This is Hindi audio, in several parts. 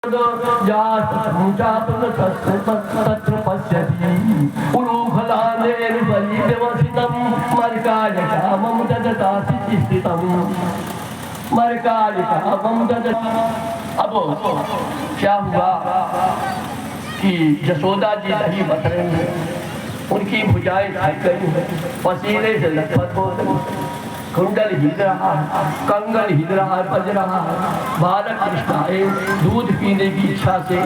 अब क्या हुआ कि यशोदा जी दही बच रही हैं, उनकी भुजाएं थक गई हैं, पसीने से लथपथ हो गई, कुंडल हिल रहा है, कंगन हिल रहा है, बज रहा है। बालक कृष्ण आए दूध पीने की इच्छा से,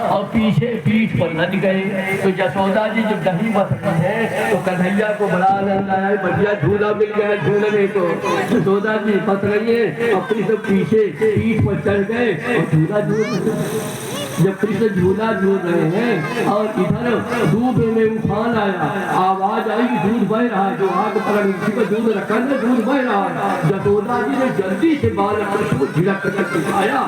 और पीछे पीठ पर लग गए। तो यशोदा जी जब दही बच रही हैं तो कन्हैया को बड़ा आनंद आया, बढ़िया झूला मिल गया झूलने को। यशोदा जी बच रही है, अपनी सब पीछे पीठ पर चढ़ गए और झूला झूल। जब कृष्ण झूला झूल रहे हैं और इधर दूध में उफान आया, आवाज आई दूध बह रहा है, जो आग पर दूध रखा है दूध बह रहा है। यशोदा जी ने जल्दी से बालक कृष्ण को झिड़क कर दिखाया,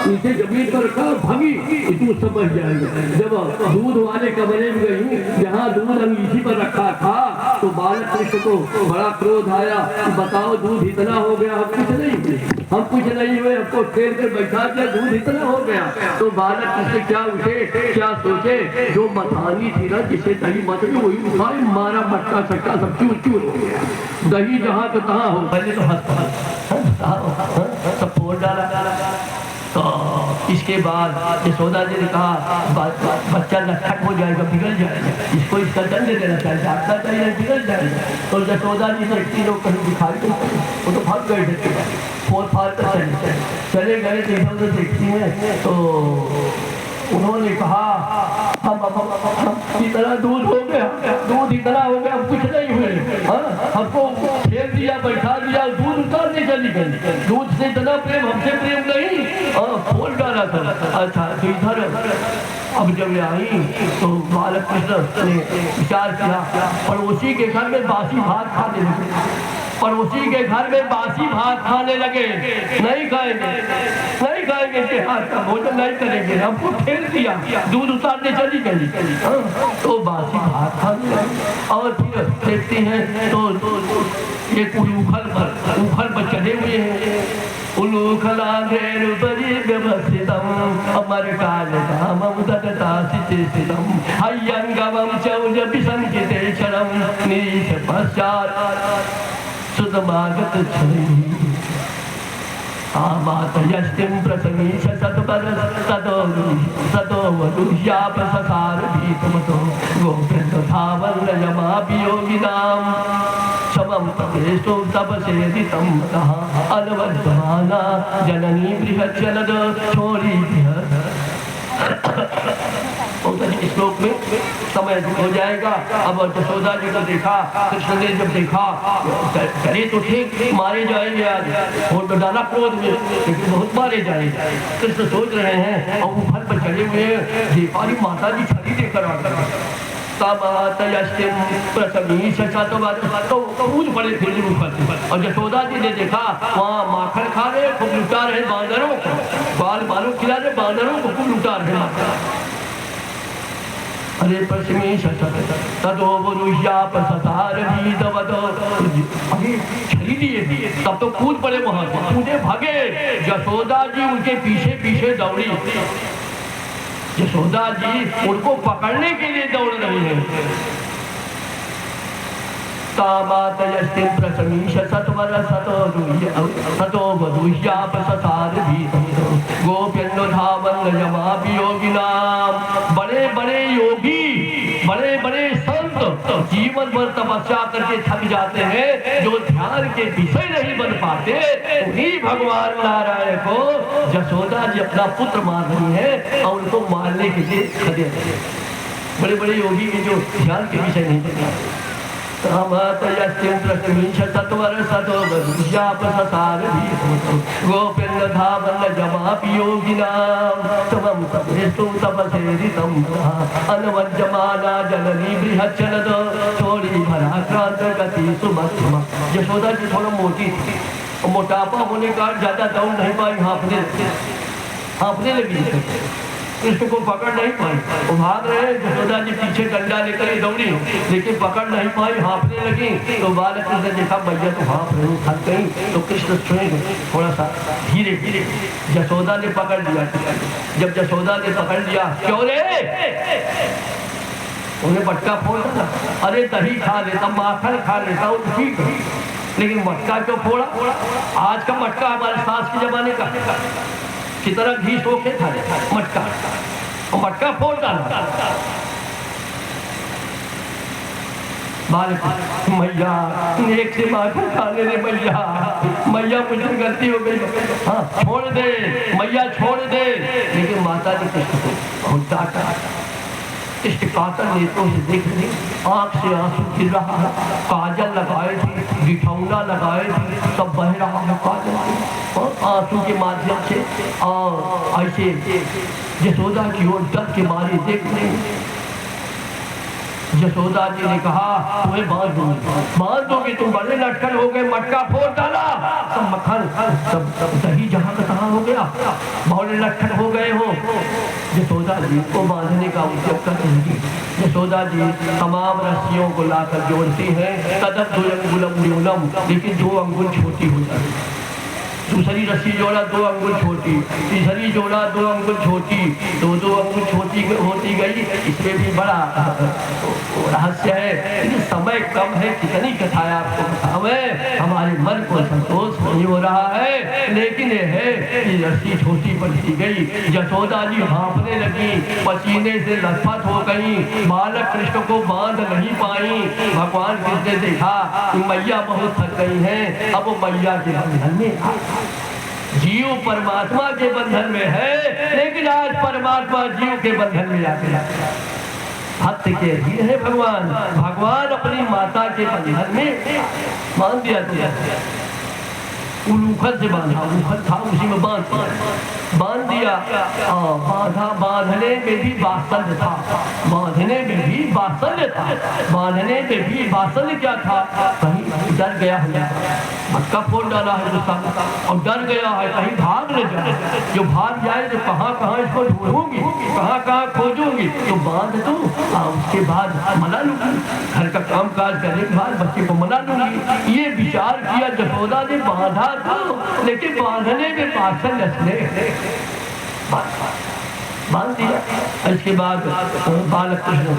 नीचे जमीन पर रखा, भागी तू सब बह जाएगा। जब दूध वाले कमरे में गई जहाँ दूध अंगीठी पर रखा था तो बालक कृष्ण को बड़ा क्रोध आया, बताओ दूध इतना हो गया, हम कुछ नहीं हुए, हमको खेल कर बैठा दिया, दूध इतना हो गया। तो बालक कृष्ण क्या उठे क्या सोचे, जो मथानी थी ना जिसे दही मत वही उठाए मारा, मटका सटका सब चूर चूर हो गया। दही जहाँ तो तहाँ हो, पहले तो सब फोड़ डाला। तो इसके बाद यशोदा जी ने कहा बच्चा नटखट हो जाएगा, बिगड़ जाएगा, इसको इसका दंड देना चाहिए, डांटना चाहिए, बिगड़ जाएगा। तो यशोदा जी से इतनी लोग कहीं दिखाई नहीं, वो तो भाग गए थे, फोर फार कर चले गए थे। इधर उधर देखती हैं तो उन्होंने कहा हम इतना दूध हो गया, दूध इतना हो गया, कुछ नहीं हुए, हमको खेल दिया, बैठा दिया, दूध उतारने चली गई, दूध से इतना प्रेम, हमसे प्रेम नहीं, फोड़ डाला था। अच्छा तो इधर अब जब आई तो बालक कृष्ण ने विचार किया, पड़ोसी के घर में बासी भात खाने लगे, पड़ोसी के घर में बासी भात खाने लगे, नहीं खाएंगे, नहीं खाएंगे, इसके हाथ का भोजन नहीं करेंगे, हमको फेल दिया, दूध उतारने चली गई। तो बासी भात खाने लगे और फिर देखते हैं तो ये उखल पर चढ़े हुए हैं, उलूखला घेर बड़ी व्यवस्थितम अमर काल धामम ददतासितम हयंगवम चौज विसंकिते क्षणम नीच पश्चात् सुतमागत छवि आमात यष्टिम प्रसमीश सतपर सतो वधुष्याप ससार भीतमतो गोपेन्द्र धावन यमाभियोगिनाम शमं प्रवेशो तपसेदितं अलवद्वाना जननी बृहच्चलद छोरी श्लोक में समय हो जाएगा। अब यशोदा जी को देखा, कृष्ण ने जब देखा चले तो ठीक मारे जाएंगे, आज वोट तो डाला क्रोध में, लेकिन बहुत मारे जाएंगे। कृष्ण सोच रहे हैं और वो फल पर चले हुए हैं, दीपाली माता जी छड़ी देकर आकर कूद पड़े थे ऊपर। और यशोदा जी ने देखा वहाँ माखन खा रहे, खूब लुटा रहे बांदरों को, बाल बालों खिला रहे बांदरों को, खूब लुटा रहे। अरे पश्चिमी तदो छड़ी दिए, तब तो कूद पड़े वहां से, कूदे भागे। यशोदा जी उनके पीछे पीछे दौड़ी, यशोदा जी उनको पकड़ने के लिए दौड़ रही है। तामात यष्टिम प्रसमीश सतवर सतो वधुष्याप ससार भीतमितो गोप्यन्नो धावन यमाभियोगिनाम। बड़े बड़े योगी, बड़े बड़े संत जीवन भर तपस्या करके थक जाते हैं, जो ध्यान के विषय नहीं बन पाते, उन्हीं भगवान नारायण को यशोदा जी अपना पुत्र मान रही है और उनको मारने के लिए खड़े हैं। बड़े बड़े योगी के जो ध्यान के विषय नहीं बन पाते। गोपेन्द्र धावन जमापियोगिनाम तमं तपेस्तु तपसेदितं अनवज्यमाना जननी बृहच्चलद छोड़ी भराक्रांत गति सुमध्य। यशोदा जी थोड़ा मोटी थी, मोटापा होने का ज्यादा दौड़ नहीं पाई, हाँफने लगी। कृष्ण को पकड़ नहीं पाई, वो भाग रहे, यशोदा जी पीछे डंडा लेकर दौड़ी, लेकिन पकड़ नहीं पाई, हाँफने लगी। तो बालक ने देखा मैया तो हाँफ रही, थक गई, तो कृष्ण स्वयं थोड़ा सा धीरे धीरे यशोदा ने पकड़ लिया। जब यशोदा ने पकड़ लिया, क्यों रे, उन्हें मटका फोड़ डाला। अरे दही खा लेता, माखन खा लेता, वो ठीक है, लेकिन मटका क्यों फोड़ा? आज का मटका हमारे सास के जमाने का कितना घी सोखे था मटका, और मटका फोड़ डाला। मैया एक से माखन खा ले रे मैया, मैया मुझे गलती हो गई, हाँ छोड़ दे मैया छोड़ दे। लेकिन माता ने कृष्ण को बहुत डांटा। कृष्ण कातर नेत्रों से देख रहे, आंख से आंसू गिर रहा है, काजल लगाए थे, बिठौना लगाए थे, सब बह रहा है काजल और आंसू के माध्यम से। और ऐसे यशोदा की ओर डर के मारे देख रहे। यशोदा जी ने कहा तुम्हें बांध दोगे, तुम बड़े लटकन हो गए, मटका फोड़ डाला, सब मक्खन सब दही जहाँ का तहाँ हो गया, बड़े लटकन हो गए हो। यशोदा जी को बांधने का उद्योग करती है। यशोदा जी तमाम रस्सियों को लाकर जोड़ती हैं, कदम 2 अंगुलम न्यूनम, लेकिन 2 अंगुल छोटी हो जाती। दूसरी रस्सी जोड़ा 2 अंगुल छोटी, तीसरी जोड़ा 2 अंगुल छोटी, 2 अंगुल छोटी होती गई। इसमें भी बड़ा रहस्य है, लेकिन समय कम है, कितनी कथाएं आपको बताएं, हमारे मन को संतोष नहीं हो रहा है। लेकिन ये है कि रस्सी छोटी पड़ती गई, यशोदा जी हाँफने लगी, पसीने से लथपथ हो गई, बालक कृष्ण को बांध नहीं पाई। भगवान कृष्ण ने देखा कि मैया बहुत थक गई है, अब वो मैया के बंधन में, जीव परमात्मा के बंधन में है, लेकिन आज परमात्मा जीव के बंधन में आ गया। भक्त के अधीन है भगवान, भगवान अपनी माता के बंधन में बांध दिया। उलूखल से बांधा, उलूखल था उसी में बांध दिया। बांधने में भी वात्सल्य था, बांधने में भी वात्सल्य था, बांधने में भी वात्सल्य क्या था? कहीं डर गया है, मटका फोड़ डाला है और डर गया है, कहीं भाग न जाए। जो भाग जाए तो कहाँ कहाँ इसको ढूंढूंगी, कहाँ कहाँ खोजूंगी, तो बांध दूं, उसके बाद मना लूंगी, घर का काम काज करने के बाद बच्चे को मना लूंगी। ये विचार किया यशोदा ने, बांधा तो, लेकिन बांधने में वात्सल्य स्नेह बांध दिया। इसके बाद बालक कृष्ण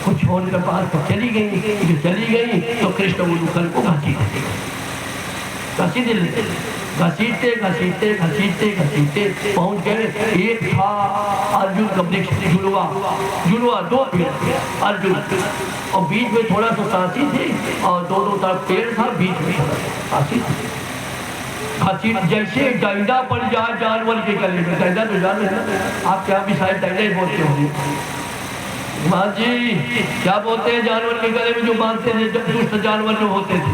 कुछ छोड़कर पास चली गई तो कृष्ण उलूखल को घसीटते पहुंच गए। एक था अर्जुन का वृक्ष, जुड़वा 2 पेड़ अर्जुन, और बीच में थोड़ा सा सांसी थी, और दोनों तरफ पेड़ था, बीच में सांसी थी। जैसे डंडा पड़ जाए जानवर के गले में, डंडा तो जान लेना, आप क्या भी शायद डंडा ही बोलते होंगे। माँ जी क्या बोलते हैं जानवर के गले में जो बांधते थे, जब दुष्ट जानवर जो होते थे?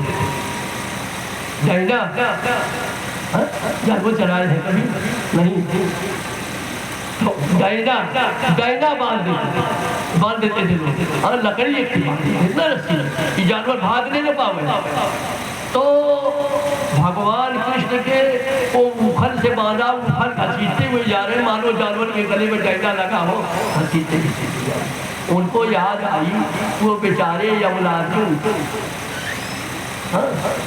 डंडा। जानवर चलाए हैं कभी नहीं? तो डंडा बांध देते थे लोग, और लकड़ी एक इतना रस्सी कि जानवर भागने न पावे। तो भगवान कृष्ण के वो उखल से बांधा, उखल घसीटते हुए जा रहे, मानो जानवर के गले में डंडा लगा हो, घसीटते घसीटते। उनको याद आई वो बेचारे यमलार्जुन,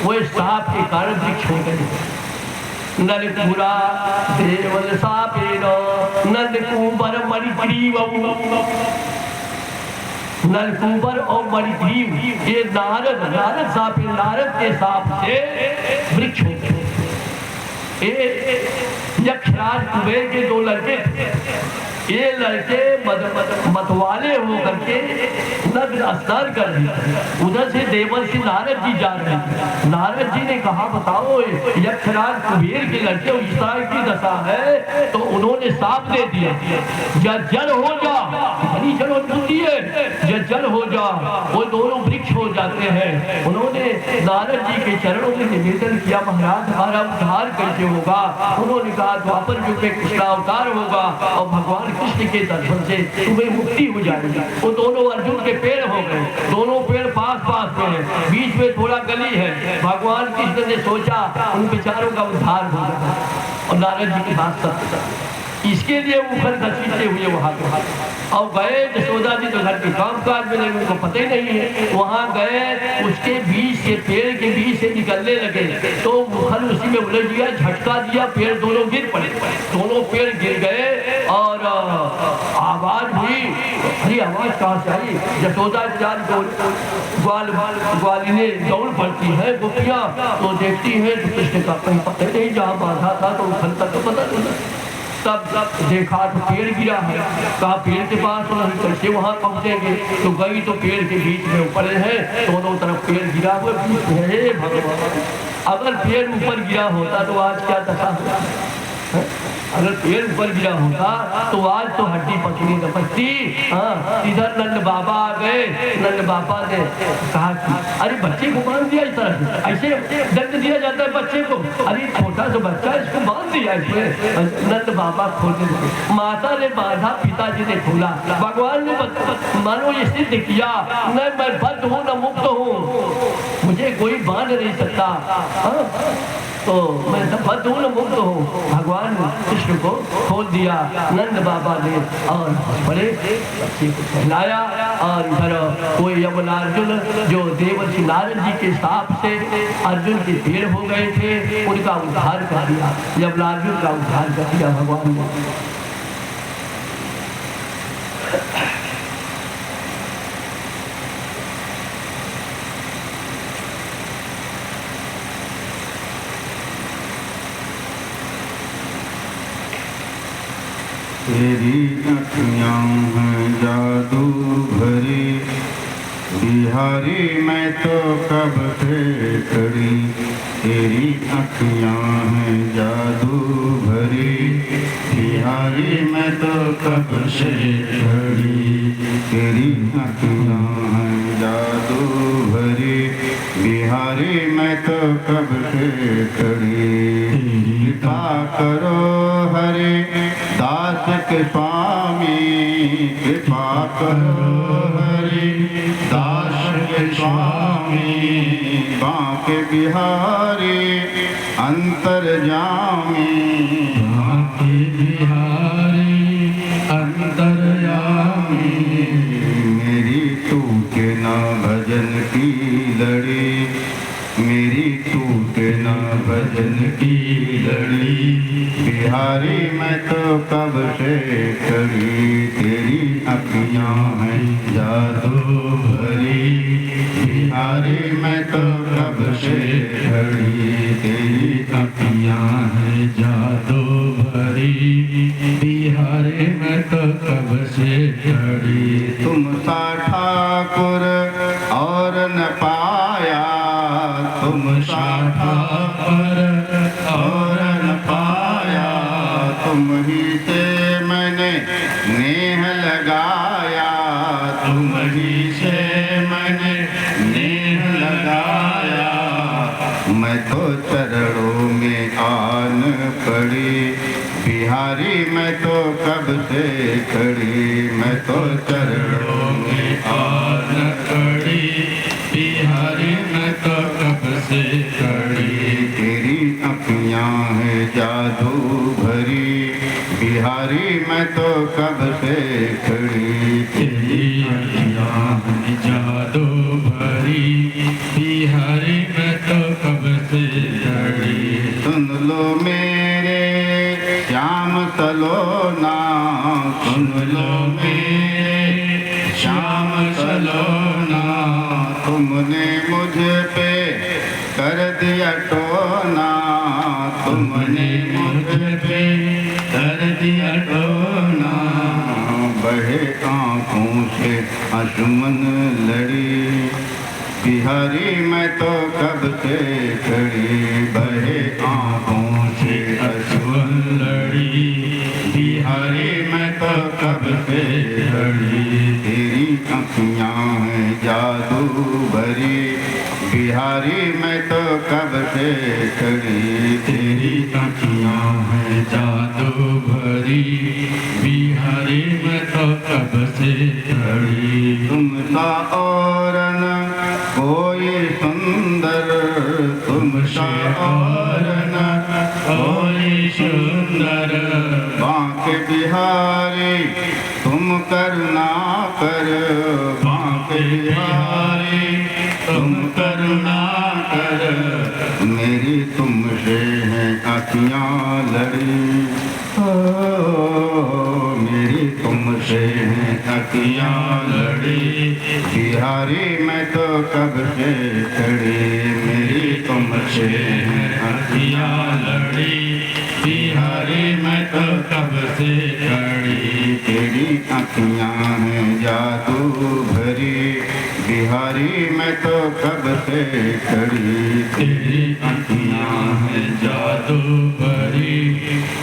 वो सांप के कारण वृक्ष हो गए। नलकुबरा देवल सापेन नलकुबर मणिग्रीव, नलकुबर और मणिग्रीव, ये नारद सांप, नारद के सांप से वृक्ष होते। यक्षराज कुबेर के 2 लड़के थे। ये लड़के मतवाले होकर के नग्न स्नान कर रहे। उधर से देवल से नारद जी जा रहे हैं। नारद जी ने कहा बताओ यक्षराज कुबेर के लड़के इस तरह की दशा है, तो उन्होंने साफ दे दिया जल हो जा, जल होती है, जल हो जा, वो दोनों वृक्ष हो जाते हैं। उन्होंने नारद जी के चरणों में निवेदन किया, महाराज हमारा उद्धार कैसे होगा? उन्होंने कहा द्वापर युग में कृष्ण अवतार होगा और भगवान कृष्ण के दर्शन से तुम्हें मुक्ति हो जाएगी। वो दोनों अर्जुन के पेड़ हो गए, दोनों पेड़ पास में हैं, बीच में थोड़ा गली है। भगवान कृष्ण ने सोचा उन बेचारों का उद्धार हो जाए, और नारद जी की बात सत्य इसके लिए उखल घसीटते हुए वहां और गए। यशोदा जी तो घर के काम काज में लगे, उनको पता ही नहीं है। वहां गए, उसके बीच से पेड़ के बीच से निकलने लगे तो उखल उसी में उलझ गया, झटका दिया, पेड़ दोनों गिर पड़े। दोनों पेड़ गिर गए और आवाज हुई। अरे आवाज कहाँ से आई? यशोदा जान को ग्वालिने दौड़ पड़ती है गोपियां, तो देखती है तो कृष्ण का कहीं पता नहीं, जहाँ बांधा था तो उखल का तो पता नहीं। तब देखा तो पेड़ गिरा है, कहा पेड़ के पास नहीं, कैसे वहां पहुंचेंगे? तो गई तो पेड़ के बीच में ऊपर है, दोनों तरफ पेड़ गिरा हुआ है। भगवान, अगर पेड़ ऊपर गिरा होता तो आज क्या दशा होता? अगर पेड़ ऊपर गिरा होता तो आज तो हड्डी पसली न पचती। इधर नंद बाबा आ गए। नंद बाबा ने कहा कि अरे बच्चे को बांध दिया, इस तरह ऐसे दंड दिया जाता है बच्चे को? अरे छोटा सा बच्चा, इसको बांध दिया इसमें। नंद बाबा खोलने लगे, माता ने बांधा, पिताजी ने खोला। भगवान ने मानो ये सिद्ध किया, न मैं बद्ध हूँ न मुक्त हूँ, मुझे कोई बांध नहीं सकता। तो मैं सब बद्ध हूँ न मुक्त हूँ। भगवान कृष्ण को खोल दिया नंद बाबा ने और बड़े बच्चे को कहलाया। और इधर कोई यमुनार्जुन जो देवर्षि नारद जी के साप से अर्जुन के पेड़ हो गए थे, उनका उद्धार कर दिया। यमुनार्जुन का उद्धार कर दिया भगवान ने। तेरी अखियाँ हैं जादू भरी, बिहारी मैं तो कब से खड़ी। तेरी अखियाँ हैं जादू भरी, बिहारी मैं तो कब से खड़ी। तेरी अखियाँ हैं जादू भरी, बिहारी मैं तो कब से खड़ी। कृपा करो हरे दास के स्वामी, कृपा करो हरि दास के स्वामी। बांके बिहारी अंतर्यामी, बांके बिहारी अंतर्यामी। मेरी टूटे ना भजन की लड़ी, मेरी टूटे ना भजन की लड़ी। बिहारी मैं तो कब से खड़ी। तेरी अखियाँ हैं जादू भरी, बिहारी मैं तो कब से खड़ी। तेरी अखियाँ हैं जादू भरी, बिहारी मैं तो कब से खड़ी। तुम सा ठाकुर और न पाया, तुम सा ठाकुर और न पाया। तुम ही से मैंने नेह लगाया, तुम ही से मैंने नेह लगाया। मैं तो चरणों में आन पड़ी, बिहारी मैं तो कब से खड़ी। मैं तो चरणों में आन पड़ी, बिहारी मैं तो कब से खड़ी। तेरी अखियाँ हैं जादू भरी, बिहारी मैं तो कब से खड़ी। तेरी अखियाँ हैं जादू भरी, बिहारी मैं तो कब से खड़ी। सुन लो मेरे श्याम सलोना, सुन लो मेरे श्याम सलोना। तुमने मुझ पे कर दिया टोना, तुमने मुझ पे कर दिया टोना। बहे आँखों से अंशुमन लड़ी, बिहारी मैं तो कब से खड़ी। बहे आँखों से अंशुमन लड़ी, बिहारी मैं तो कब से खड़ी। तेरी अखियाँ हैं जादू भरी, बिहारी मैं तो कब से खड़ी। तेरी अखियाँ हैं जादू भरी, बिहारी मैं तो कब से खड़ी। तुम सा और न कोई सुंदर, तुम सा और न कोई सुंदर। बांके बिहारी तुम करुणा कर बांके बिहारी तुम करुणा कर मेरी तुमसे है आँखियाँ लड़ी मेरी तुमसे है आँखियाँ लड़ी बिहारी मैं तो कब से खड़ी मेरी तुमसे है आँखियाँ लड़ी बिहारी मैं तो कब से खड़ी तेरी आँखियाँ हैं जादू भरी बिहारी मैं तो कब से खड़ी तेरी आँखियाँ हैं जादू भरी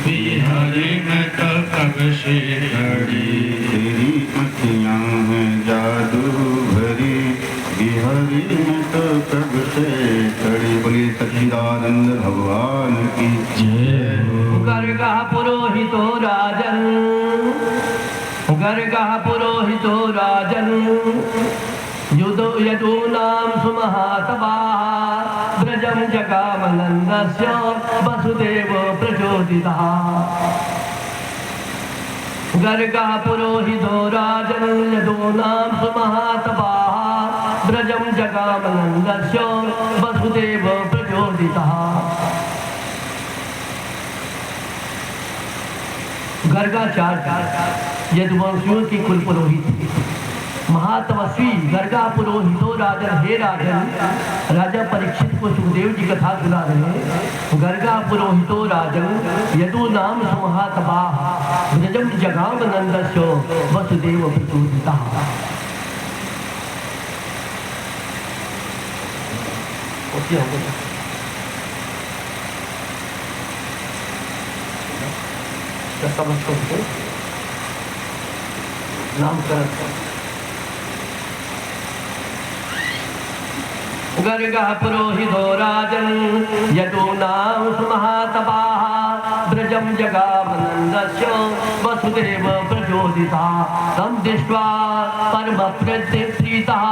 बिहारी मैं तो कब से खड़ी तेरी आँखियाँ हैं जादू भरी बिहारी मैं तो कब से खड़ी। बोली सच्चिदानंद भगवान की जय। गर्गा पुरोहितो राजन गर्गा पुरोहितो राजन यदूनां सुमहातपाः व्रजं जगामनन्दस्य वसुदेव प्रचोदितः। गर्गा पुरोहितो राजन यदूनां सुमहातपाः व्रजं जगामनन्दस्य वसुदेव प्रचोदितः। गर्गाचार्य यदुवंशियों की कुल पुरोहित महातपस्वी गर्गा पुरोहितो राजन। हे राजन, राजा परीक्षित को सुखदेव जी कथा सुना रहे। गर्गा पुरोहितो राजन यदु नाम सुमहातपाः व्रजं जगाम नंदस्य वसुदेव प्रचोदितः। समझते नामकरण गर्गा पुरोहितो राजन यदूनां सुमहातपाः व्रजं जगामनन्दस्य वसुदेव प्रचोदितः। तं दृष्ट्वा परमप्रीतः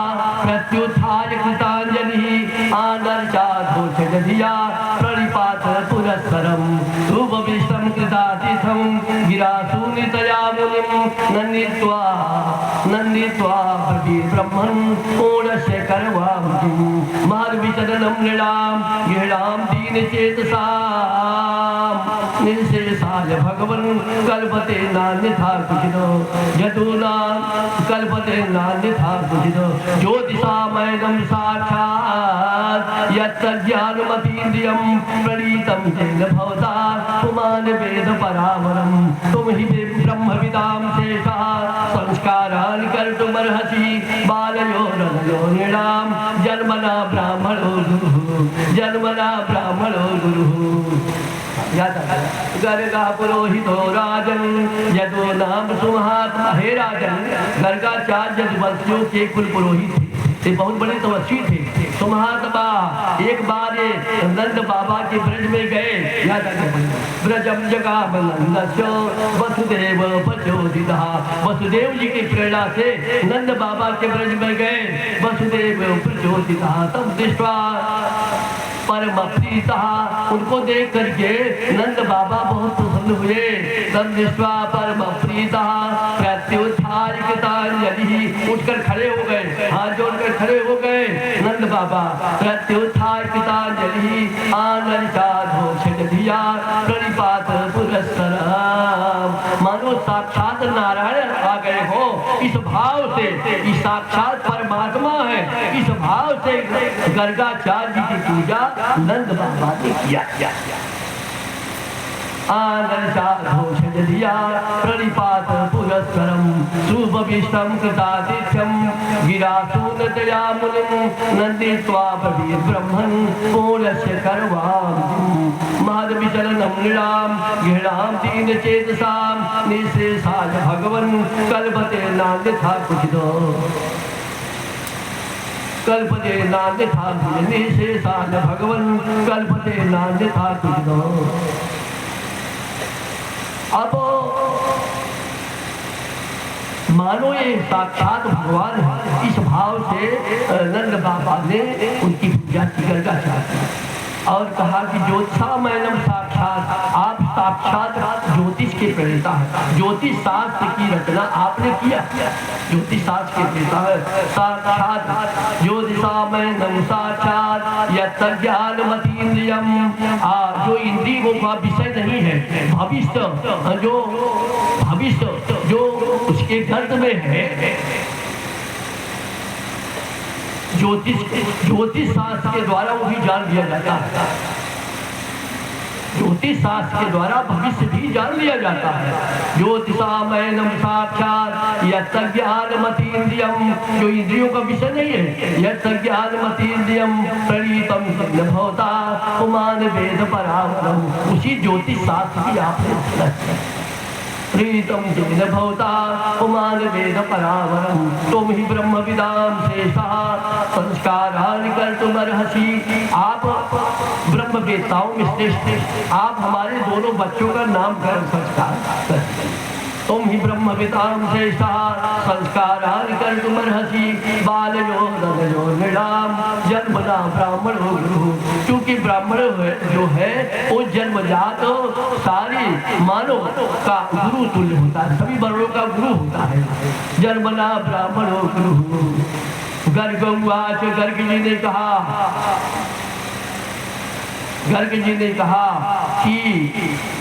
प्रत्युत्थाय कृताञ्जलिः आदर्शाद्धोषधिया प्रणिपात पुरस्सरं रूपविष्टं कृतातिथं गिरासूनितया मुनिं नन्दित्वा ब्रह्मन् पूर्णस्य करवां मार्विचरणं नृणां गृहां दीनचेतसां निर्शेषाय भगवन् कल्पते नान्यथा कुचितो यदूनां कल्पते नान्यथा कुचितो ज्योतिषामयनं साक्षात् यत्तज्ज्ञानमतीन्द्रियं प्रणीतं तेन भवता पुमान् वेदपरावरं तुम हि ब्रह्मविदां शेषः संस्कारान् कर्तुमर्हसि बालयो रजयो नृणां जन्मना ब्राह्मणो गुरुः। गर्गा पुरोहितो राजन यदूनां सुमहातपाः। हे राजन, गर्गाचार्य यदुवंशियों के कुल पुरोहित थे। ये बहुत बड़े तपस्वी थे। सुमहातपाः एक बार नंद बाबा के ब्रज में गए। व्रजं जगामनन्दस्य वसुदेव प्रचोदितः। वसुदेव जी की प्रेरणा से नंद बाबा के ब्रज में गए। वसुदेव प्रचोदितः तम दृष्ट्वा परम प्रीतः। उनको देख करके नंद बाबा बहुत प्रसन्न हुए। तम दृष्ट्वा परम प्रीतः प्रत्युत्थाय कृताञ्जलिः। उठकर खड़े हो गए, हाथ जोड़कर खड़े हो गए नंद बाबा। प्रत्युत्थाय कृताञ्जलिः आनर्षाद्धोषधिया प्रणिपात पुरस्सरं। मानो साक्षात नारायण आ गए हो इस भाव से। इस साक्षात परमात्मा है इस भाव से गर्गाचार्य जी की पूजा नंद बाबा ने किया। आनर्षाद्धोषधिया प्रणिपात पुरस्सरं शुभविष्टं कृतातिथ्यं गिरासूनतया मुनिं नन्दित्वा ब्रह्मन् पूर्णस्य करवां माधविचरणं नृणां गृहां दीनचेतसां निःशेषाय भगवन् कल्पते नान्यथा कुचितो कल्पते नान्यथा निःशेषाय भगवन् कल्पते नान्यथा कुचितो। अब मानो ये साक्षात भगवान है। इस भाव से नंद बाबा ने उनकी पूजा की गर्गाचार्य और कहा कि ज्योतिषामयनम साक्षात आप साक्षात ज्योतिष के प्रणेता है, ज्योतिष शास्त्र की रचना आपने किया, ज्योतिष शास्त्र के प्रणेता है। साक्षात ज्योतिषामयनं साक्षात यत्तज्ञानमतीन्द्रियम्, जो इंद्रियों का विषय नहीं है, भविष्य जो उसके गर्भ में है, ज्योतिष शास्त्र के द्वारा वो भी जान लिया जाता है, ज्योतिष शास्त्र के द्वारा भविष्य भी जान लिया जाता है। ज्योतिषामयनं साक्षात यत्तज्ञानमतीन्द्रियम्, जो इंद्रियों का विषय नहीं है, यत्तज्ञानमतीन्द्रियम् प्रणीतं न भवता पुमान वेद परावरम्, उसी ज्योतिष शास्त्र की आपने प्रीतम जिन भवता पुमान वेद परावरम, तुम ही ब्रह्म विदाम शेषः संस्कारानि कर्तुमर्हसि। आप ब्रह्म वेताओं में श्रेष्ठ, आप हमारे दोनों बच्चों का नामकरण संस्कार करते, तुम ही ब्रह्म विदाम शेषः संस्कारानि कर्तुमर्हसि। बालयो नरयो नृणाम जन्मना ब्राह्मणो गुरुः, क्योंकि ब्राह्मण जो है वो जन्मजात सारी मानव का गुरु तुल्य होता है, सभी वर्णों का गुरु होता है। जन्मना ब्राह्मणो गुरुः। गर्ग उवाच, गर्ग जी ने कहा कि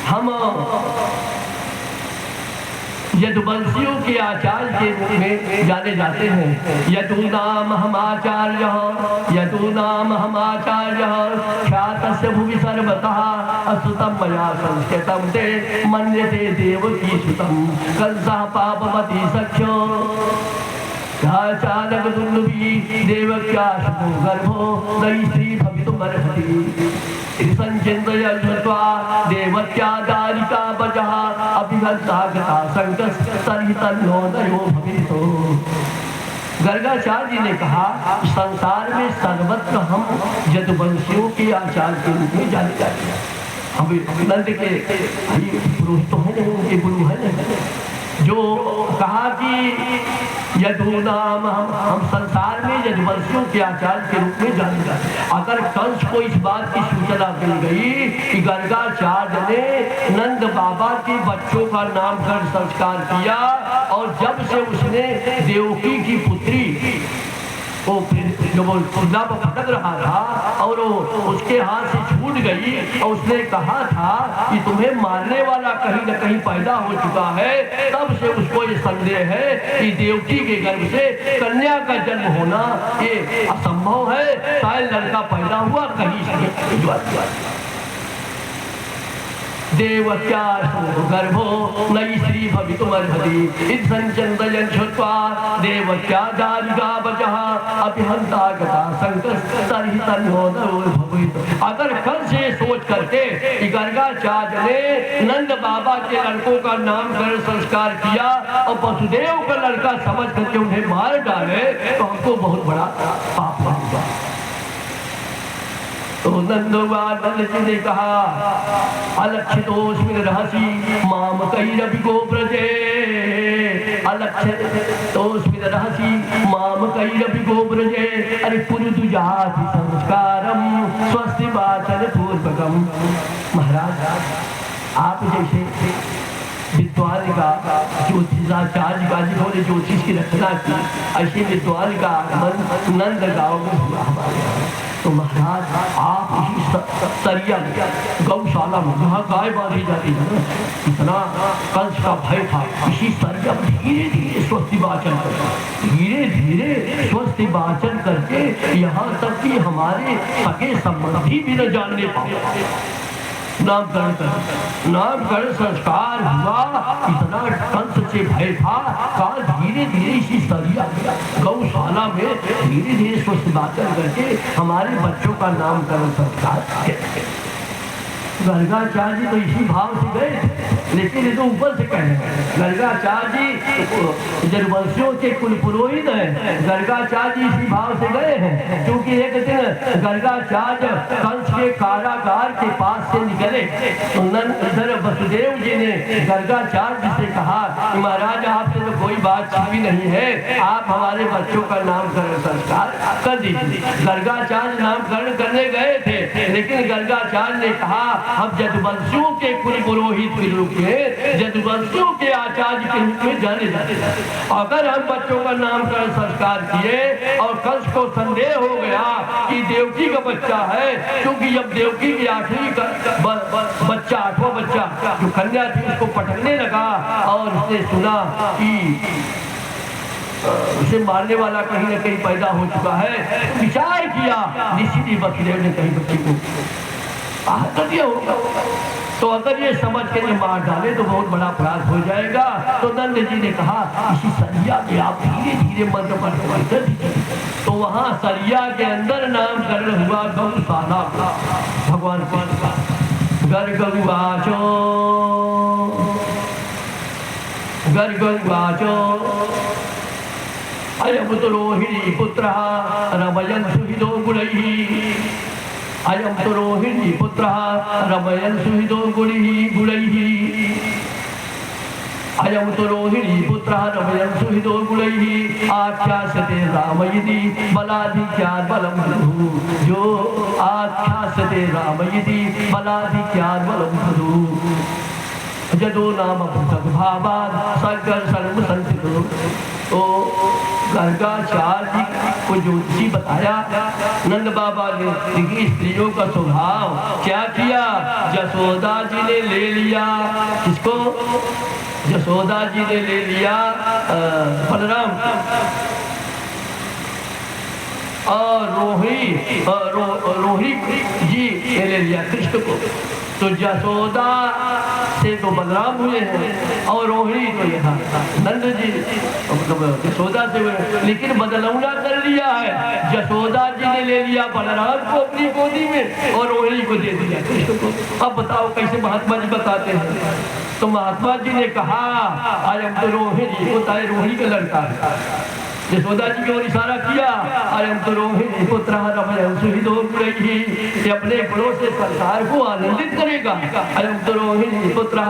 हम यदुवंशियों के आचार्य के रूप में जाने जाते हैं। यदूनाम हम आचार्य, यदूनाम हम आचार्य ख्यातस्य भुवि सर्वतः असुतम मया संस्कृतं ते मन्यते देवकी सुतम कंसः पापमति सख्यो चालक दुर्लभी देवक्या शुभो गर्भो नई स्त्री भवितुमर्हति। संचिन्तयन् श्रुत्वा देवत्या दारिका वचः अभिहन्ता गता शङ्कः तर्हि तन्नो दयो भवेतो। गर्गाचार्य जी ने कहा, संसार में सर्वत्र हम यदुवंशियों के आचार्य के रूप में जाने जाते हैं। हम नंद के पुरुष तो है, उनके गुरु है, जो कहा कि यदूनाम हम संसार में यदुवंशियों के आचार्य के रूप में जाने जाते हैं। अगर कंस को इस बात की सूचना मिल गई कि गर्गाचार्य ने नंद बाबा के बच्चों का नामकरण संस्कार किया, और जब से उसने देवकी की पुत्री वो जो वो खुदा पर भटक रहा था और उसके हाथ से छूट गई, और उसने कहा था कि तुम्हें मारने वाला कहीं न कहीं पैदा हो चुका है, तब से उसको ये संदेह है कि देवकी के गर्भ से कन्या का जन्म होना ये असंभव है, शायद लड़का पैदा हुआ कहीं से। देवत्या गर्भो नई स्त्री भवितुमर्हति। इति संचिन्तयन् श्रुत्वा देवत्या दारिका वचः अभिहन्ता गता शङ्कः तर्हि तन्नो दयो भवेत्। अगर कल से सोच करके कि गर्गाचार्य ने नंद बाबा के लड़कों का नामकरण संस्कार किया और वसुदेव का लड़का समझ करके उन्हें मार डाले, तो हमको बहुत बड़ा पाप होगा। तो नंद जी ने कहा, अलक्षितोऽस्मिन् रहसि माम कैरपि गोव्रजे, अलक्षितोऽस्मिन् रहसि माम कैरपि गोव्रजे। अरे पुरुषु जाति संस्कारम स्वस्ति वाचन पूर्वकम। महाराज, आप जैसे विद्वान का ज्योतिषाचार्य का जिन्होंने ज्योतिष की रचना की, ऐसे विद्वान का आगमन नंद गांव में हुआ हमारे यहाँ। तो महाराज, आप इसी सरिया गौशाला में जहाँ गाय बांधी जाती है, इतना कंस का भय था, इसी सरिया धीरे धीरे स्वस्ति वाचन करके, धीरे धीरे स्वस्ति वाचन करके यहाँ तक कि हमारे सगे संबंधी भी न जानने पाए। नामकरण संस्कार हुआ, इतना कंस से भय था, काल धीरे धीरे इसी सरिया गौशाला में धीरे धीरे स्वस्थ वाचन करके हमारे बच्चों का नामकरण संस्कार किया। गर्गाचार्य जी तो इसी भाव से गए, लेकिन ये तो ऊपर से कहे। गर्गाचार्य जी यदुवंशियों के कुल पुरोहित हैं, गर्गाचार्य जी इसी भाव से गए हैं, क्योंकि एक दिन गर्गाचार्य कंस के कारागार के पास से निकले तो इधर वसुदेव जी ने गर्गाचार्य जी से कहा कि महाराज, आपसे तो कोई बात छिपी नहीं है, आप हमारे बच्चों का नामकरण संस्कार कर दीजिए। गर्गाचार्य नामकरण करने गए थे, लेकिन गर्गाचार्य ने कहा हम जदुवंशियों के कुल पुरोहित के रूप में, जदुवंशियों के आचार्य के रूप में जाने जाते हैं। अगर हम बच्चों का नामकरण संस्कार किए और कंस को संदेह हो गया कि देवकी का बच्चा है, क्योंकि जब देवकी की आठवीं बच्चा, आठवां बच्चा जो कन्या थी उसको पटकने लगा और उसने सुना कि उसे मारने वाला कहीं न कहीं पैदा हो चुका है, विचार किया निश्चित वसुदेव ने कहीं बच्चे को आहत कर दिया होगा, तो अगर ये समझ के ये मार डाले तो बहुत बड़ा अपराध हो जाएगा। तो नंद जी ने कहा इसी सरिया में आप धीरे धीरे मंत्र पढ़ कर दीजिए। तो वहाँ सरिया के अंदर नामकरण हुआ गौशाला भगवान गर्गवाचो गर्गवाचो अयम तो रोहिणी पुत्र रमयन सुहिदो गुणैः अयम तो रोहिणी पुत्र रमयन सुहिदो गुणैः अयम तो रोहिणी पुत्र रमयन सुहिदो गुणैः आख्यास्यते राम इति बलाधिक्यात् बलं खलु। जो आख्यास्यते राम इति बलाधिक्यात् बलं खलु। जदो नाम भावाद सकर सर्व संचितो। तो गर्गाचार्य को ज्योतिषी बताया, नंद बाबा ने देखी स्त्रियों का स्वभाव क्या किया। जसोदा जी ने ले लिया, किसको? जसोदा जी ने ले लिया बलराम और रोहिणी जी ने ले लिया कृष्ण को। तो जसोदा से तो बलराम हुए हैं और रोहिणी तो यहाँ नंद जी, मतलब जसोदा से हुए, लेकिन बदलौना कर लिया है। जसोदा जी ने ले लिया बलराम को अपनी गोदी में और रोहिणी को दे दिया कृष्ण को। अब बताओ कैसे महात्मा जी बताते हैं। तो महात्मा जी ने कहा अयम तो रोहिणी, होता है रोहिणी का लड़का है। यशोदा जी की ओर इशारा किया, अयम तो रोहिणी पुत्र रमयन सुहिदो गुणैः, अपने गुणों से संसार को आनंदित करेगा। अयम तो रोहिणी पुत्र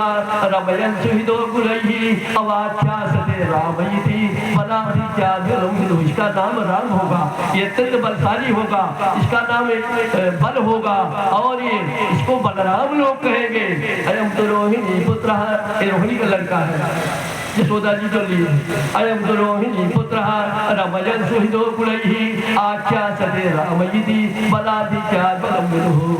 रमयन सुहिदो गुणैः अवाख्यास्यते राम इति बलाधिक्यात् बलं खलु। इसका नाम राम होगा, ये अत्यंत बलशाली होगा, इसका नाम बल होगा और ये इसको बलराम लोग कहेंगे। अयम तो रोहिणी पुत्र, रोहिणी का लड़का है यशोदा जी तो लिए। अयम तो रोहिणी पुत्र रमयन सुहिदो गुणैः आख्यास्यते राम इति बलाधिक्यात् बलं खलु।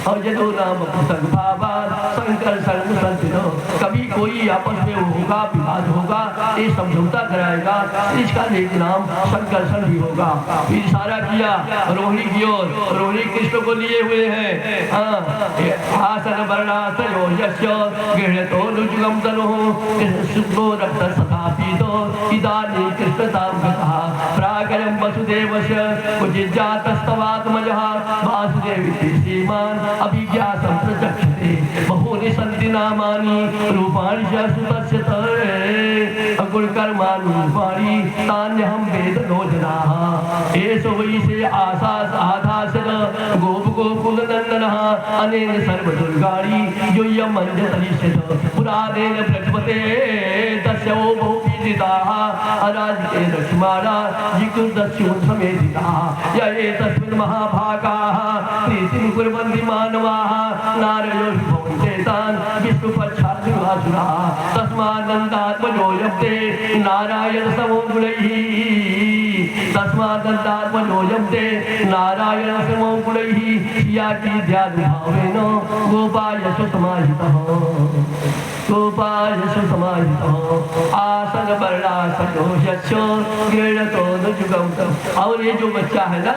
और जदो नाम संभावात् शंकर सर्व संचितो। कभी कोई आपस में होगा, विवाद होगा, ये समझौता कराएगा, इसका एक नाम संकर्षण भी होगा। फिर इशारा किया रोहिणी की ओर, रोहिणी कृष्ण को लिए हुए हैं। आसन वर्णासयो यस्य गृह्णतो रुजुगम तनुः शुद्धो रक्त सदापीतो इदानीं कृष्णतां गतः प्रागयं वसुदेवस्य कुजिज्जातस्तवात्मजः वासुदेविति श्रीमान् अभिज्ञातं प्रचक्षते बहूनि सन्ति नामानि रूपाणि च सुतस्य गुणकर्माणि रूपाणि तान्यहं वेद लोचनाः। एष वै से आधासद गोपगोकुलनन्दनः अनेन सर्वदुर्गाणि योऽयं मञ्जतरिष्यत पुराणेन प्रजपते तस्य बहुविदिताः अराजिते लक्ष्माणा जिकुर्दस्योत्समेधिताः। य एतस्मिन् महाभागाः प्रीतिं कुर्वन्ति मानवाः नारयो हि भवन्ते तान् विष्णुपक्षार्जुनासुराः। तस्मादन्तात्मजो यप्ते नारायण समो गुणैः, तस्मादन्तात्मजो यप्ते नारायण समो गुणैः याति ध्यानुभावेन गोपायसु समाहितः गोपाय सुसमाहितः आसन वर्णासनो यस्य गृह्णतो नुजुगम। और ये जो बच्चा है ना,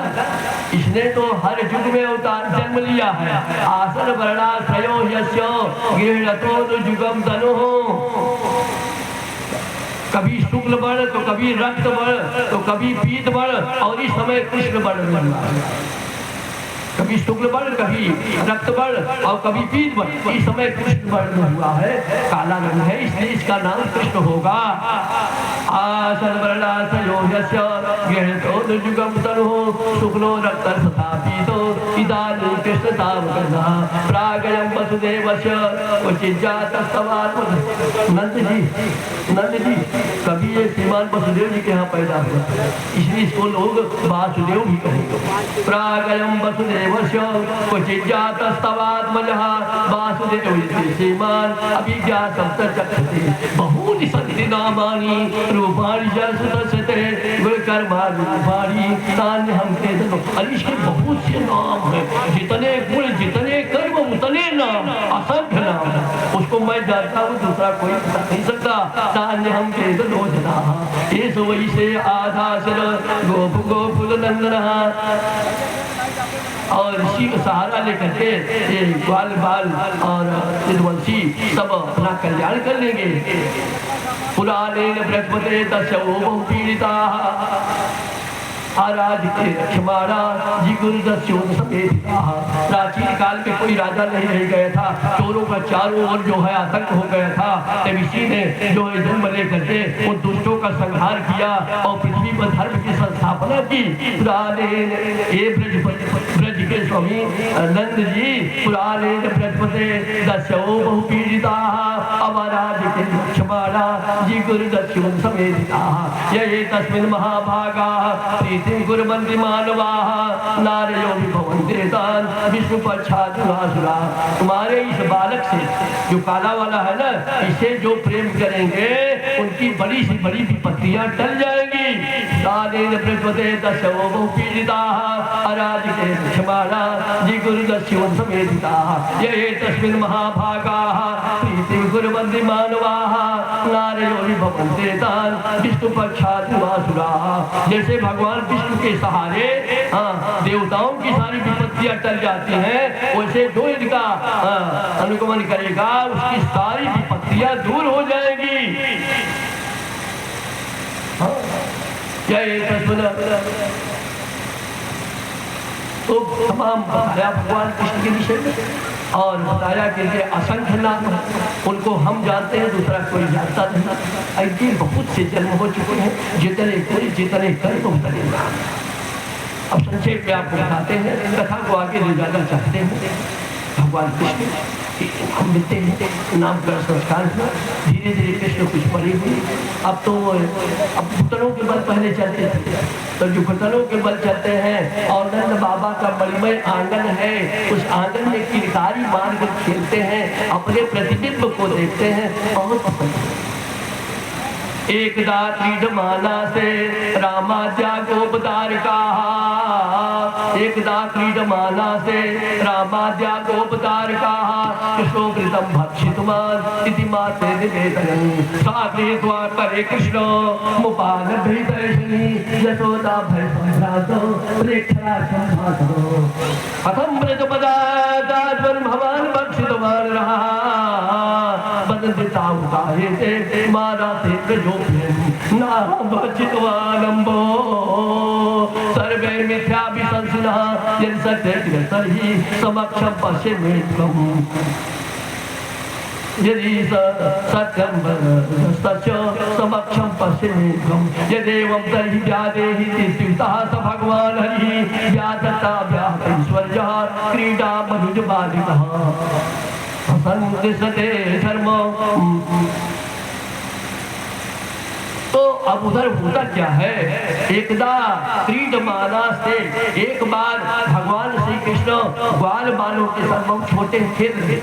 इसने तो हर युग में अवतार जन्म लिया है। आसन वर्णासनो यस्य गृह्णतो नुजुगम तनुः। कभी शुक्ल वर्ण तो कभी रक्त वर्ण तो कभी पीत वर्ण और इस समय कृष्ण वर्ण में हुआ है। कभी शुक्ल वर्ण, कभी रक्त वर्ण और कभी पीत वर्ण, इस समय कृष्ण वर्ण हुआ है, काला रंग है, इसलिए इसका नाम कृष्ण होगा। आसनवरणासयो यस्य गृहतो दुजुगं तनुः शुक्लो रक्तस्थापितो इदानीं कृष्णतावकर्णः प्रागयं वसुदेवस्य उचिज्जातस्तवात्मकः। नंद जी कभी ये श्रीमान वसुदेव जी के यहाँ पैदा हुआ, इसलिए इसको लोग वासुदेव भी कहेंगे। प्रागयं वसुदेवस्य उचिज्जातस्तवात्मजः वासुदेव श्रीमान अभिज्ञातं तच्चक्षते बहूनि सन्ति नामानि रूपाणि च सुदर्शते गुणकर्माणि रूपाणि तान्यहं वेदो। इसके बहुत से नाम हैं, जितने गुण जितने कर्म उतने नाम, असंख्य नाम। उसको मैं जानता हूँ, दूसरा कोई बता नहीं सकता। तान्यहं वेदो जनाः एष वै से आधासर गोकुल नंदनः। और इसी का सहारा लेकर के ये ग्वाल बाल और विध्वंसी सब अपना कल्याण कर लेंगे। पुराणेन बृहस्पते तस्य वो पीड़िताः आराधिते क्षमाणा जिगुर्दस्यो समेधिताः। प्राचीन काल में कोई राजा नहीं रह गया था, चोरों का चारों ओर जो है आतंक हो गया था। तब इसी ने जो है जन्म लेकर के उन दुष्टों का संहार किया और पृथ्वी पर धर्म की संस्थापना की। पुराणेन ये ब्रज के स्वामी नंद जी पुराणेन बृहस्पते दस्यो बहुपीड़िताः अवराधिते क्षमाणा जिगुर्दस्यो समेधिताः। ये तस्मिन् महाभागाः प्रीतिं कुर्वन्ति मानवाः नारयो विभवन्ते तान् विष्णुपक्षादुरासुराः। तुम्हारे इस बालक से जो काला वाला है ना, इसे जो प्रेम करेंगे उनकी बड़ी से बड़ी विपत्तियां टल जाएंगी। तानेन बृहस्पते तस्य वो बहुपीड़िताः अराधिते क्षमाणा जिगुर्दस्यो समेधिताः। ये तस्मिन् महाभागाः प्रीतिं कुर्वन्ति मानवाः नारयो विभवन्ते तान् विष्णुपक्षादुरासुराः। जैसे भगवान विष्णु के सहारे देवताओं की सारी विपत्तियां टल जाती हैं, वैसे जो इनका अनुगमन करेगा उसकी सारी विपत्तियां दूर हो जाएंगी। तो तमाम बताया भगवान कृष्ण के विषय में और बताया कि असंख्य नाम उनको हम जानते हैं, दूसरा कोई जानता नहीं। ऐसे बहुत से जन्म हो चुके हैं, जितने कोई जितने कर्म उतने नाम। अब संक्षेप में आपको बताते हैं, कथा को आगे ले जाना चाहते हैं। भगवान कृष्ण हम मिलते हैं, नाम का संस्कार हुआ, धीरे धीरे कृष्ण कुछ बड़े हुए। अब घुटनों के बल पहले चलते थे, तो जो घुटनों के बल चलते हैं और नंद बाबा का मणिमय आंगन है, उस आंगन में किरकारी मार कर खेलते हैं, अपने प्रतिबिंब को देखते हैं, बहुत पसंद। एकदा क्रीडमाना से रामाद्या गोपतारकाः एकदा क्रीडमाना से रामाद्या गोपतारकाः कृष्णोऽमृतं भक्षितवान् इति माते निवेदनं सा गृहीत्वा करे कृष्णो मुपानभृतैषणी यशोदा भयसम्भ्रातो प्रेक्षराख्यं भासतो कथं व्रजपदादाद्वन् भवान् भक्षितवान् रहा वदन्ति तावुकायते माराते प्रजोभ्यं नाहं भक्षितवानम्भो सर्वे मिथ्याभिसंसिनः यदि सत्यं तर्हि समक्षं पश्यमे त्वम् यदि सत्यं तस्य समक्षं पश्यमे त्वम् यदेवं तर्हि व्यादेहि इत्युक्तः स भगवान् हरिः व्यादत्ता व्याहैश्वर्यः क्रीडा मनुजबालिकः संदिशते धर्म। तो अब उधर होता क्या है, एकदा क्रीडमाना से एक बार भगवान श्री कृष्ण ग्वाल बालों के साथ बहुत छोटे खेल रहे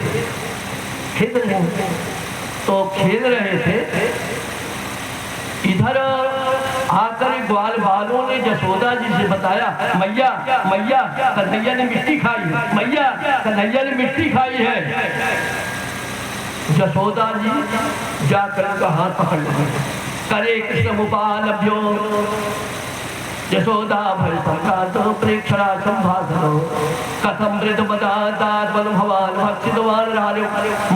तो खेल रहे थे। इधर आकर ग्वाल बालों ने जसोदा जी से बताया, मैया मैया कन्हैया ने मिट्टी खाई है, मैया कन्हैया ने मिट्टी खाई है। जसोदा जी जाकर उनका हाथ पकड़ लिया, करे कृष्ण मुपालभ्यो यशोदा भय संघातो प्रेक्षरा संभाषणो कथम वृद्धपदादात्मन भवान भक्षितवान राजो।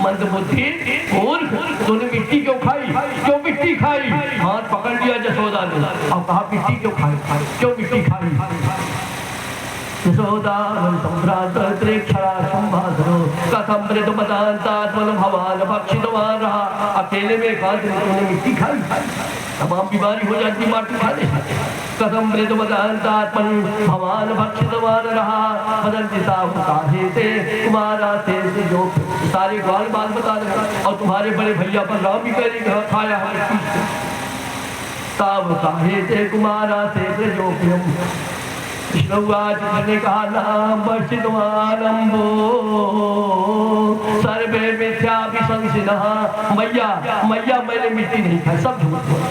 मंद बुद्धि मूर्ख, तूने मिट्टी क्यों खाई, क्यों मिट्टी खाई? हाथ पकड़ लिया जसोदा ने और कहा मिट्टी क्यों खाई, क्यों मिट्टी खाई? यशोदा संभ्रांत त्रिक्षरा संभाषणो कथम मृदुपदांतात्मन भवान भक्षितवान रहा। अकेले में एकांत में तुमने मिट्टी खाई, तमाम बीमारी हो जाती माटी खाने से। कथम मृदुपदांतात्मन भवान भक्षितवान रहा। बदलता काहे थे तुम्हारा थे जो सारे ग्वाल बाल बता रहे। और तुम्हारे बड़े भैया पर राम भी करेगा खाया है ताव काहे थे कुमारा थे जो विष्णुवाच ने कहा नाम वर्षितवानंबो सर्वे मिथ्याभिशंसिनः। मैया मैया मैंने मिट्टी नहीं खाई, सब झूठ बोल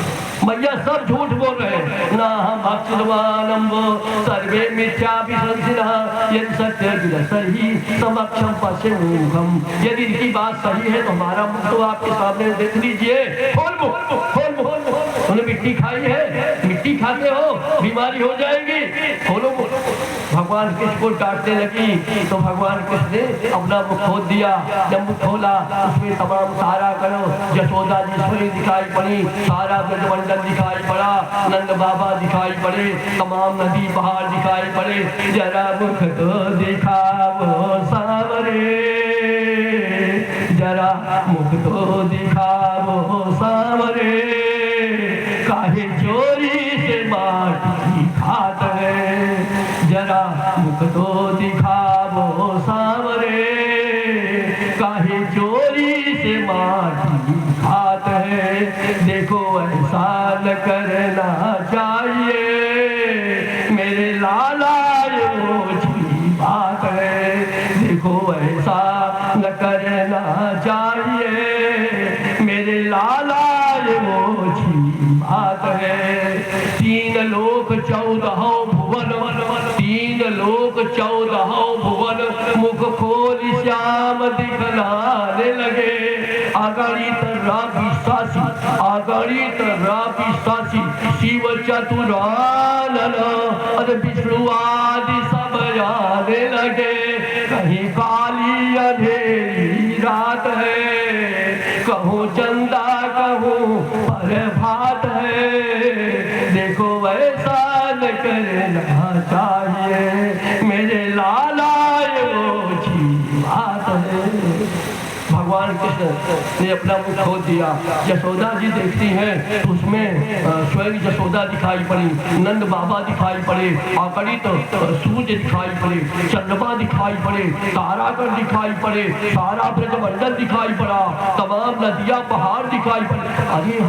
मैया सब झूठ बोल रहे। ना हम भक्षितवानंबो सर्वे मिथ्याभिशंसिनः। यदि सत्य सही समक्षम पश्यमुखम। यदि इनकी बात सही है तो हमारा मुख तो आपके सामने देख लीजिए। खोल मुख, खोल मुख। उन्हें मिट्टी खाई है, मिट्टी खाते हो बीमारी हो जाएगी, खोलो। भगवान कृष्ण को डांटने लगी तो भगवान कृष्ण ने अपना मुख खोल दिया। जब मुख खोला उसमें तमाम सारा करो यशोदा जी स्वयं दिखाई पड़ी, सारा ब्रजमंडल दिखाई पड़ा, नंद बाबा दिखाई पड़े, तमाम नदी पहाड़ दिखाई पड़े। जरा मुख तो दिखाओ सावरे, जरा मुख तो दिखाओ सावरे। काहे चोरी से माटी खात है, जरा मुख तो दिखाओ सावरे। काहे चोरी से माटी खात है। देखो ऐसा न करना चाहिए, मेरे लाला ये ओछी बात है। देखो ऐसा न करना चाहिए, मेरे लाला ये ओछी बात है। 3 लोक 14 भुवन, 3 लोक 14 भुवन मुख खोल श्याम दिखलाने लगे। आगाड़ी तर्रा विश्वासी, आगाड़ी तर्रा विश्वासी, शिव चतुरानन और विष्णु आदि सब आने लगे। कहीं काली अंधेरी रात है, कहूँ चंदा कहूँ पर भात है। देखो ऐसा न करना चाहिए, मेरे लाला ये ओछी बात है। भगवान कृष्ण ने अपना मुख खोल दिया। यशोदा जी देखती हैं तो उसमें स्वयं यशोदा दिखाई पड़ी, नंद बाबा दिखाई पड़े, आकड़ित सूर्य दिखाई पड़े, चंद्रमा दिखाई पड़े, तारागण दिखाई पड़े, सारा ब्रजमंडल दिखाई पड़ा, तमाम नदियां पहाड़ दिखाई पड़े। अरे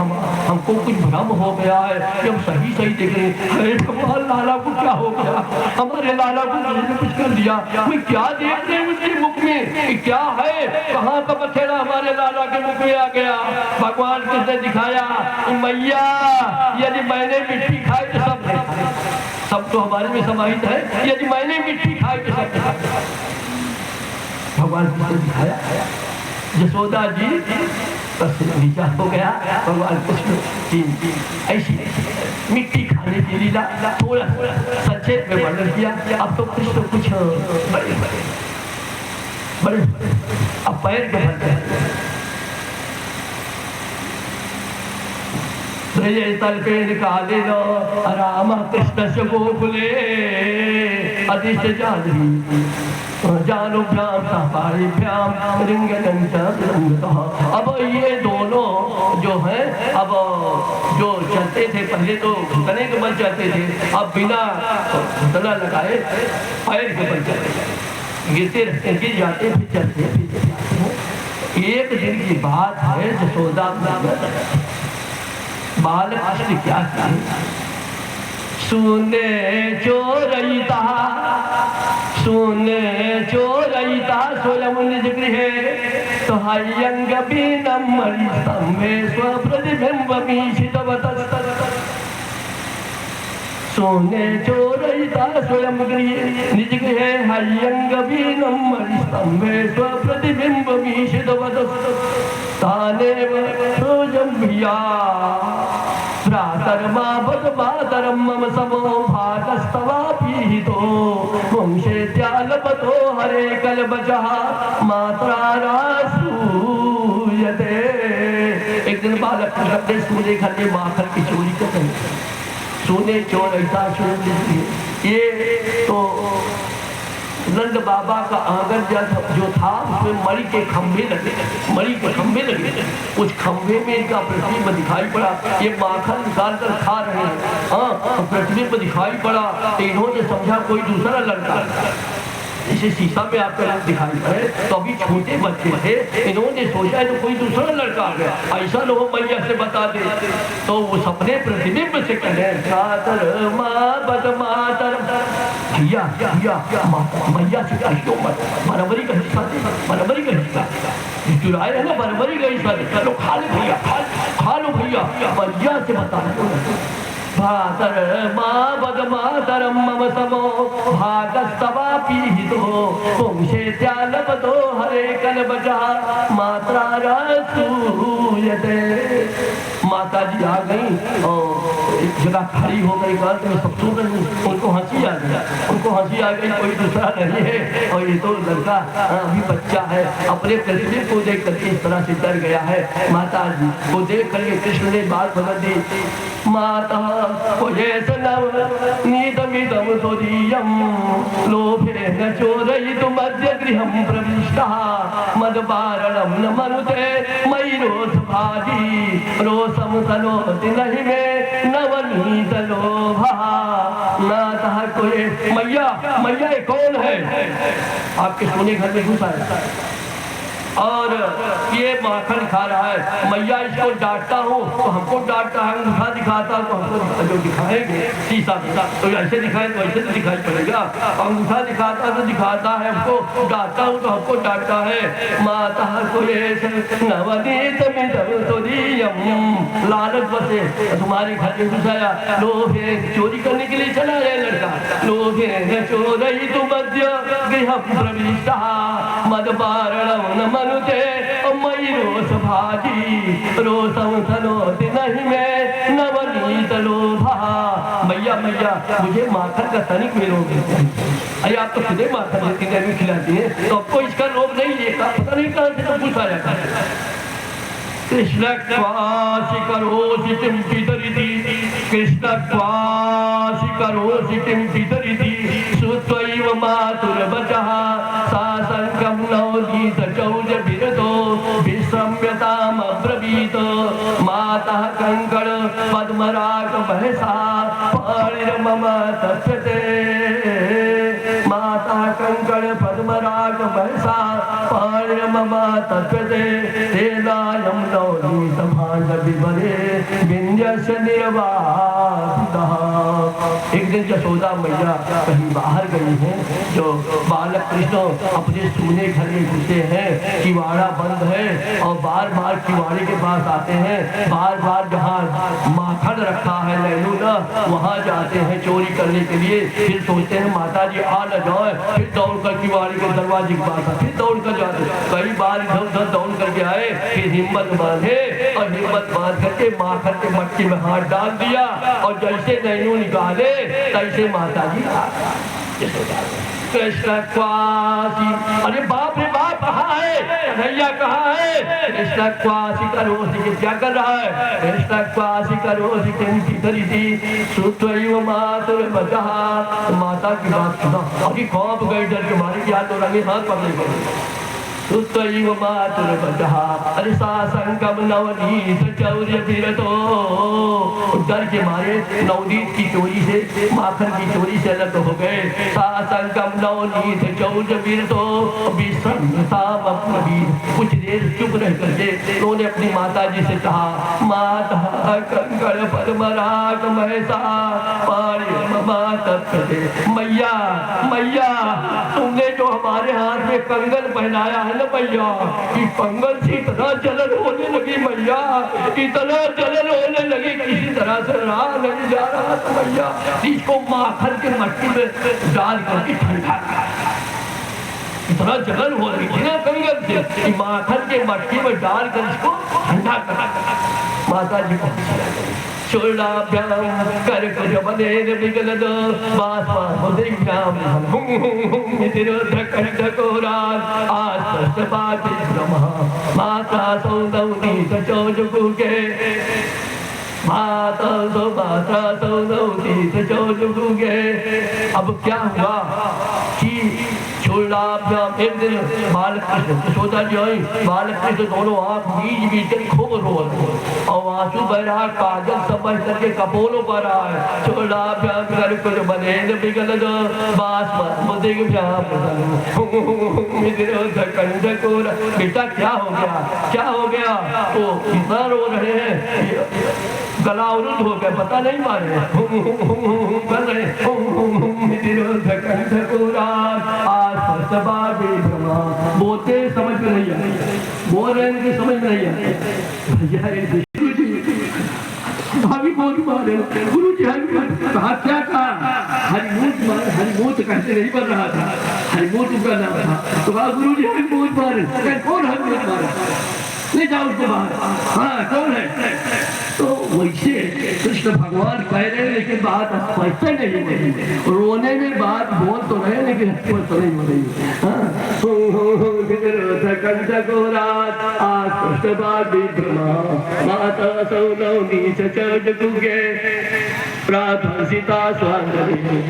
हमको कुछ भ्रम हो गया है कि हम सही सही देख रहे हैं। अरे भगवान लाला को क्या हो गया, हमारे लाला को कुछ कर दिया। मैं क्या देख रहे हैं उसके मुख में, क्या है, कहाँ का बखेड़ा हमारे लाला के मुख में आ गया। भगवान किसने दिखाया, मैया यदि मैंने मिट्टी खाई तो सब नहीं खाए, सब तो हमारे में समाहित है। यदि मैंने मिट्टी खाई तो सब नहीं खाए। भगवान किसने दिखाया, यशोदा जी नीचा हो गया। भगवान कृष्ण की ऐसी मिट्टी खाने की लीला थोड़ा संक्षेप में वर्णन किया। अब तो कृष्ण कुछ बड़े बड़े अब पैर के भर गए। तल पे निकाले लो राम कृष्ण से गोकुले अधिष्ठ जानो भ्याम सहारी भ्याम रिंग। अब ये दोनों जो हैं, अब जो चलते थे पहले तो घुटने के बल चलते थे, अब बिना घुटना लगाए पैर के बल चलते, गिरते रहते, गिर जाते फिर चलते फिर जाते। एक दिन की बात है, यशोदा बाल कृष्ण क्या किए, सुने चोरईता स्वयं निज गृहे तो हयंग बीनम मणिस्तंभे स्वप्रतिबिंब मीशितवतस्त। सोने चोरईता स्वयं निज गृहे हयंग बीनम मणिस्तंभे स्वप्रतिबिंब मीशितवतस्त। तानेव सोजंभिया भ्रातरमाभद्मातरं मम समो भागस्तवापीहितो वंशे त्यालपतो हरे कलबचः मात्रा रासूयते। एक दिन बालक अपने सोने घर में माखन की चोरी कर रहे, सोने चोर ऐसा ये तो नंद बाबा का आंगन जो था उसमें मणि के खंभे लगे, उस खंभे में इनका प्रतिबिंब दिखाई पड़ा। ये माखन निकाल कर खा रहे हैं, हाँ, तो प्रतिबिंब दिखाई पड़ा तो इन्होंने समझा कोई दूसरा लड़का, इसे शीशा में आपका रंग दिखाई पड़े, तो अभी छोटे बच्चे थे, इन्होंने सोचा है तो कोई दूसरा लड़का आ गया, ऐसा लोग मैया से बता दे। तो वो सपने प्रतिबिंब से कहे भैया मैया से कहियो मत, बराबरी का हिस्सा दे, बराबरी का हिस्सा चुराए है ना, बराबरी का हिस्सा दे, चलो खा लो भैया, खा लो भैया, मैया से बता दो। भातर माँ बदमातरम मम समो भागस्तवा पीहितो पुंसे त्यालपतो हरे कलबजा मात्रा रसूयते। माता जी आ गई और एक जगह खड़ी हो गई, गांव में सब सुन रहे, उनको हंसी आ गई, कोई दूसरा नहीं है और ये तो लड़का अभी बच्चा है। अपने प्रतिबिंब को देख करके इस तरह से डर गया है। माता जी को देख करके कृष्ण ने बात बदल दी। माता नीतमिदम तुदीयं लोभेन चोरयितुं मध्य गृहं प्रविष्टः मदवारणं न मनुते मयि रोषभाजी रोषं तनोति नहि मे नवनीतलोभः। नातः कोई मैया ये कौन है? आपके सोने घर में घुसा है और ये माखन खा रहा है। मैया इसको डांटता हूँ तो हमको डांटता है, अंगूठा दिखाता तो हमको जो दिखाएंगे शीशा तो ऐसे दिखाए तो ऐसे तो दिखाई पड़ेगा, अंगूठा दिखाता तो दिखाता है हमको, डांटता हूँ तो हमको डांटता है। माता को नवनीत लालच बसे तुम्हारे घर में घुसाया, लोभे चोरी करने के लिए चला है लड़का, लोभे चोरई तुम मध्य गृह प्रविष्टा मदवारणं मनुते मयि रोष भाजी रोषं तनोति नहि मे नवनीत लोभः। मैया मुझे माखन का तनिक में रोग है। अरे आप तो खुदे माखन लेती हैं, खिलाती हैं, तो आपको इसका रोग नहीं है, पता नहीं कहाँ से तो पूछा जाता है। कृष्ण क्वासि करोसि किं पितरिति, कृष्ण क्वासि करोसि किं पितरिति श्रुत्वैव मातुर्वचः सासङ्गं नवनीत चौर्यभिरतो विश्रम्यतामब्रवीत्। मातः कंकण पद्मराग महसा पाणिर्मम तस्यते। माता कंकण पद्मराग महसा पाणिर्मम तस्यते। तेनायं नवनीत भाण्ड विवरे विन्यस्य निर्वासितः। एक दिन यशोदा मैया कहीं बाहर गई हैं, जो बालक कृष्ण अपने सोने घर में घुसे हैं, किवाड़ा बंद है और बार बार किवाड़े के पास आते हैं, बार बार जहाँ माखन रखा है लैलू न वहाँ जाते हैं चोरी करने के लिए। फिर सोचते हैं माता जी आ न जाए, फिर दौड़ कर किवाड़े के दरवाजे के पास फिर दौड़ कर जाते, कई बार इधर उधर दौड़ करके आए, फिर हिम्मत बांधे और हिम्मत बांध करके माखन के मटकी में हाथ डाल दिया और जैसे नैनू निकाले तैसे माता जी कृष्ण क्वासी। अरे बाप रे बाप, कहाँ है कन्हैया, कहाँ है? कृष्ण क्वासी करोसि, क्या कर रहा है? कृष्ण क्वासी करोसि किं पितरिति श्रुत्वैव मातुर्वचः। माता की बात सुना, अभी कौप गई डर के मारे, या तो रंगे हाथ पकड़े गए। श्रुत्वैव मातुर्वचः अरे सासङ्गं नवनीत चौर्यभिरतो। डर के मारे नवनीत की चोरी से, माखन की चोरी से अलग हो गए। सासङ्गं नवनीत चौर्यभिरतो विश्रम्यतामब्रवीत्। कुछ देर चुप रह करके उन्होंने अपनी माता जी से कहा, माता कंकण पद्मराग महसा पाणिर्मम तस्यते। मैया तुमने जो हमारे हाथ में कंगन पहनाया है ना मैया, कि कंगन से इतना जलन होने लगी मैया, इतना जलन होने लगी, किसी तरह से रहा नहीं जा रहा था मैया, इसको माखन के मट्टी में डाल करके ठंडा कर। इतना जलन हो रही थी ना कंगन से, माखन के मट्टी में डाल कर इसको ठंडा कर। माता जी को चूड़ाभ्याम कर्कजवनेन विगलद बाष्पामुदिभ्याम हुं हुं हुं इति रुद्रकण्ठकोरात् आस्पष्टपातिभ्रमः। माता सौनौनीत चौजुगुगे, माता सौनौनीत चौजुगुगे। अब क्या हुआ कि चोलाभ्याम एक दिन बालकृष्ण यशोदा जी आई, बालकृष्ण दोनों आंख बीज बीज कर खूब रो रहे और आंसू बह रहा है, काजल समझ करके कपोलों पर रहा है। चोलाभ्याम कर कुछ बने न बिगल दो बास मुझे बेटा क्या हो गया, क्या हो गया? तो इतना रो रहे हैं, गला अवरुद्ध हो गया, पता नहीं मारे कर रहे बोलते समझ में नहीं आए, बोल रहे हैं समझ में नहीं आए। भाभी बोल मारे गुरु जी कहा क्या कहा? हरिमूत कहते नहीं बन रहा था, हरिमूत उनका नाम था। तो कहा गुरु जी हरिमूत मारे, कौन हरिमूत मारे? ले जाओ उसके बाहर। हाँ कौन है? तो वैसे कृष्ण भगवान कह रहे हैं लेकिन बात स्पष्ट नहीं, रोने में बात बोल तो रहे लेकिन स्पष्ट नहीं हो रही। प्रार्थना स्वामी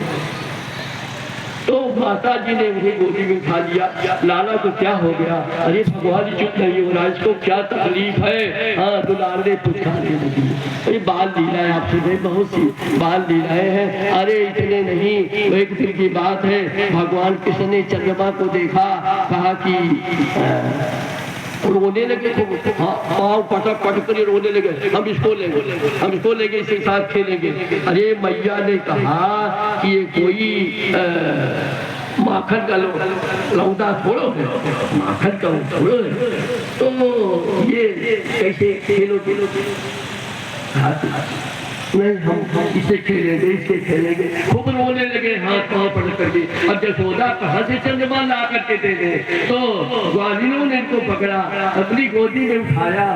तो माता जी ने उन्हें गोदी में उठा लिया। लाला को क्या हो गया? अरे भगवान जी चुप नहीं हो रहा, इसको क्या तकलीफ है? हाँ तो लाल ने पुचकारने लगी। अरे बाल लीलाएं आप सुने, बहुत सी बाल लीलाएं हैं। अरे इतने नहीं, एक दिन की बात है, भगवान कृष्ण ने चंद्रमा को देखा, कहा कि रोने लगे, हाँ पाँव पटक पटक कर रोने लगे, हम इसको लेंगे, हम इसको लेंगे, इसके साथ खेलेंगे। अरे मैया ने कहा कि ये कोई माखन का लौटा छोड़ो, माखन का छोड़ो, तो ये कैसे खेलो नहीं, हम इसे खेलेंगे, इससे खेलेंगे, खूब रोने लगे, हाथ पाँव पटक करके। अब यशोदा कहाँ से चंद्रमा ला करके दे दे? तो ग्वालिनों ने इनको पकड़ा, अपनी गोदी में उठाया।